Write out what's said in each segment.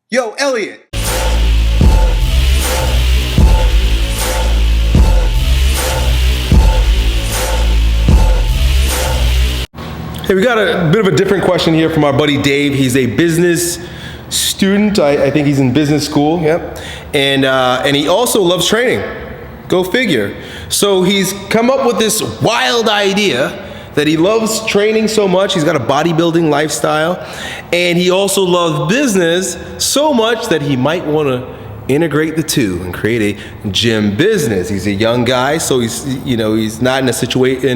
Yo, Elliot. Hey, we got a bit of a different question here from our buddy Dave. He's a business student. I think he's in business school. Yep. And he also loves training. Go figure. So he's come up with this wild idea that he loves training so much. He's got a bodybuilding lifestyle, and he also loves business so much that he might want to integrate the two and create a gym business. He's a young guy, so he's not in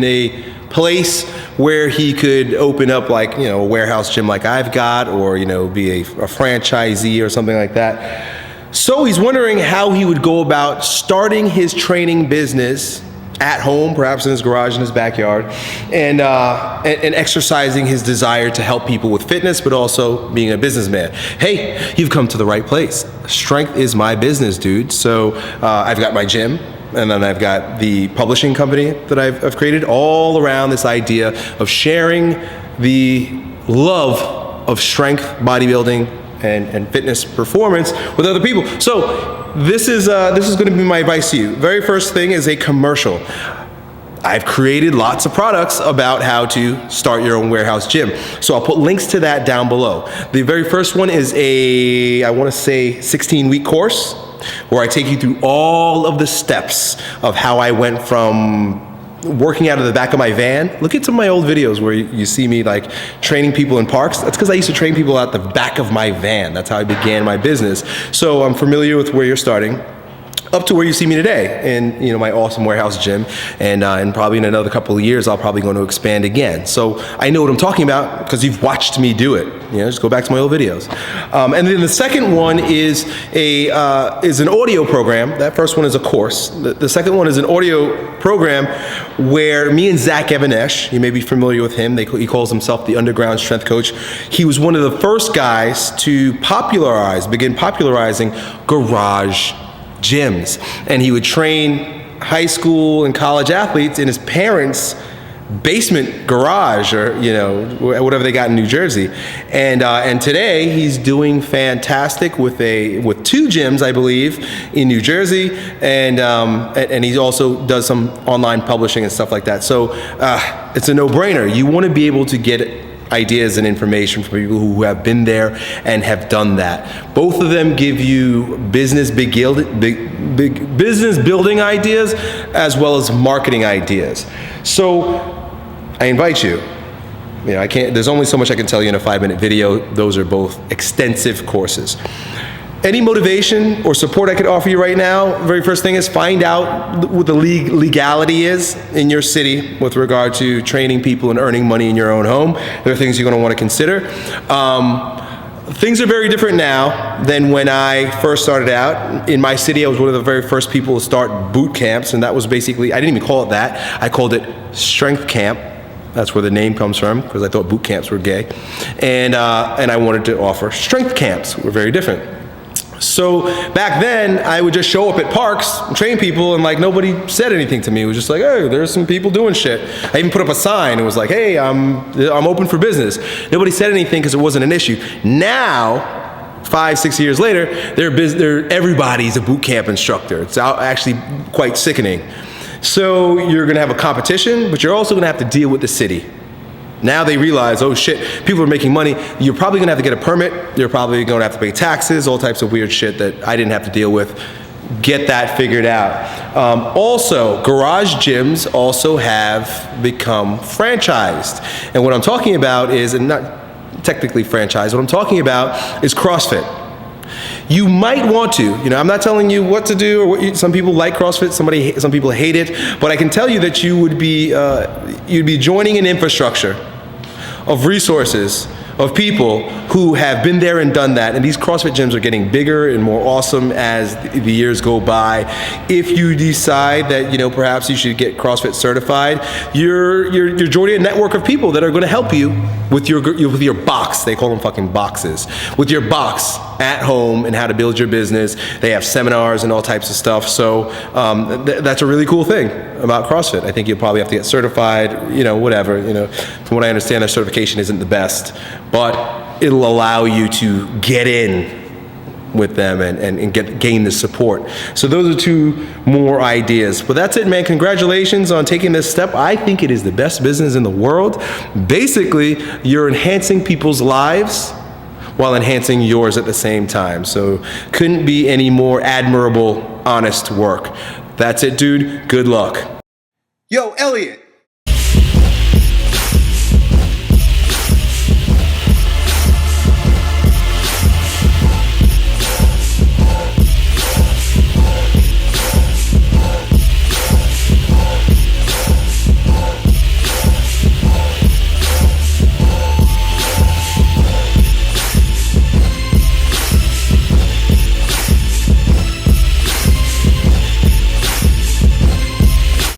a place where he could open up like, a warehouse gym like I've got, or, be a franchisee or something like that. So he's wondering how he would go about starting his training business at home, perhaps in his garage, in his backyard, and exercising his desire to help people with fitness, but also being a businessman. Hey, you've come to the right place. Strength is my business, dude. So I've got my gym, and then I've got the publishing company that I've created, all around this idea of sharing the love of strength, bodybuilding, and fitness performance with other people. So this is going to be my advice to you. Very first thing is a commercial. I've created lots of products about how to start your own warehouse gym. So I'll put links to that down below. The very first one is I want to say 16-week course, where I take you through all of the steps of how I went from working out of the back of my van. Look at some of my old videos where you see me like training people in parks. That's because I used to train people out the back of my van. That's how I began my business. So I'm familiar with where you're starting, up to where you see me today in my awesome warehouse gym, and probably in another couple of years I'll probably going to expand again. So I know what I'm talking about because you've watched me do it. Just go back to my old videos. And then the second one is an audio program. That first one is a course. The second one is an audio program where me and Zach Evanesh, you may be familiar with him. He calls himself the Underground Strength Coach. He was one of the first guys to begin popularizing garage gyms, and he would train high school and college athletes in his parents' basement garage, or whatever they got in New Jersey. And today he's doing fantastic with two gyms, I believe, in New Jersey, and he also does some online publishing and stuff like that. So it's a no-brainer. You want to be able to get ideas and information from people who have been there and have done that. Both of them give you business building ideas as well as marketing ideas. So I invite you. There's only so much I can tell you in a 5-minute video. Those are both extensive courses. Any motivation or support I could offer you right now, very first thing is find out what the legality is in your city with regard to training people and earning money in your own home. There are things you're going to want to consider. Things are very different now than when I first started out. In my city, I was one of the very first people to start boot camps, and that was basically, I didn't even call it that. I called it Strength Camp. That's where the name comes from, because I thought boot camps were gay. And I wanted to offer strength camps. We're very different. So back then, I would just show up at parks and train people, and nobody said anything to me. It was just like, hey, there's some people doing shit. I even put up a sign. It was like, hey, I'm open for business. Nobody said anything because it wasn't an issue. Now, 5-6 years later, everybody's a boot camp instructor. It's actually quite sickening. So you're going to have a competition, but you're also going to have to deal with the city. Now they realize, oh shit, people are making money. You're probably gonna have to get a permit. You're probably gonna have to pay taxes, all types of weird shit that I didn't have to deal with. Get that figured out. Also, garage gyms also have become franchised. And what I'm talking about is, and not technically franchised, what I'm talking about is CrossFit. You might want to, I'm not telling you what to do, or some people like CrossFit, some people hate it, but I can tell you that you'd be joining an infrastructure of resources, of people who have been there and done that, and these CrossFit gyms are getting bigger and more awesome as the years go by. If you decide that perhaps you should get CrossFit certified, you're joining a network of people that are going to help you with your box. They call them fucking boxes. With your box at home and how to build your business. They have seminars and all types of stuff. So that's a really cool thing about CrossFit. I think you'll probably have to get certified, whatever. From what I understand, their certification isn't the best, but it'll allow you to get in with them and gain the support. So those are two more ideas. But that's it, man. Congratulations on taking this step. I think it is the best business in the world. Basically, you're enhancing people's lives while enhancing yours at the same time. So couldn't be any more admirable, honest work. That's it, dude. Good luck. Yo, Elliot.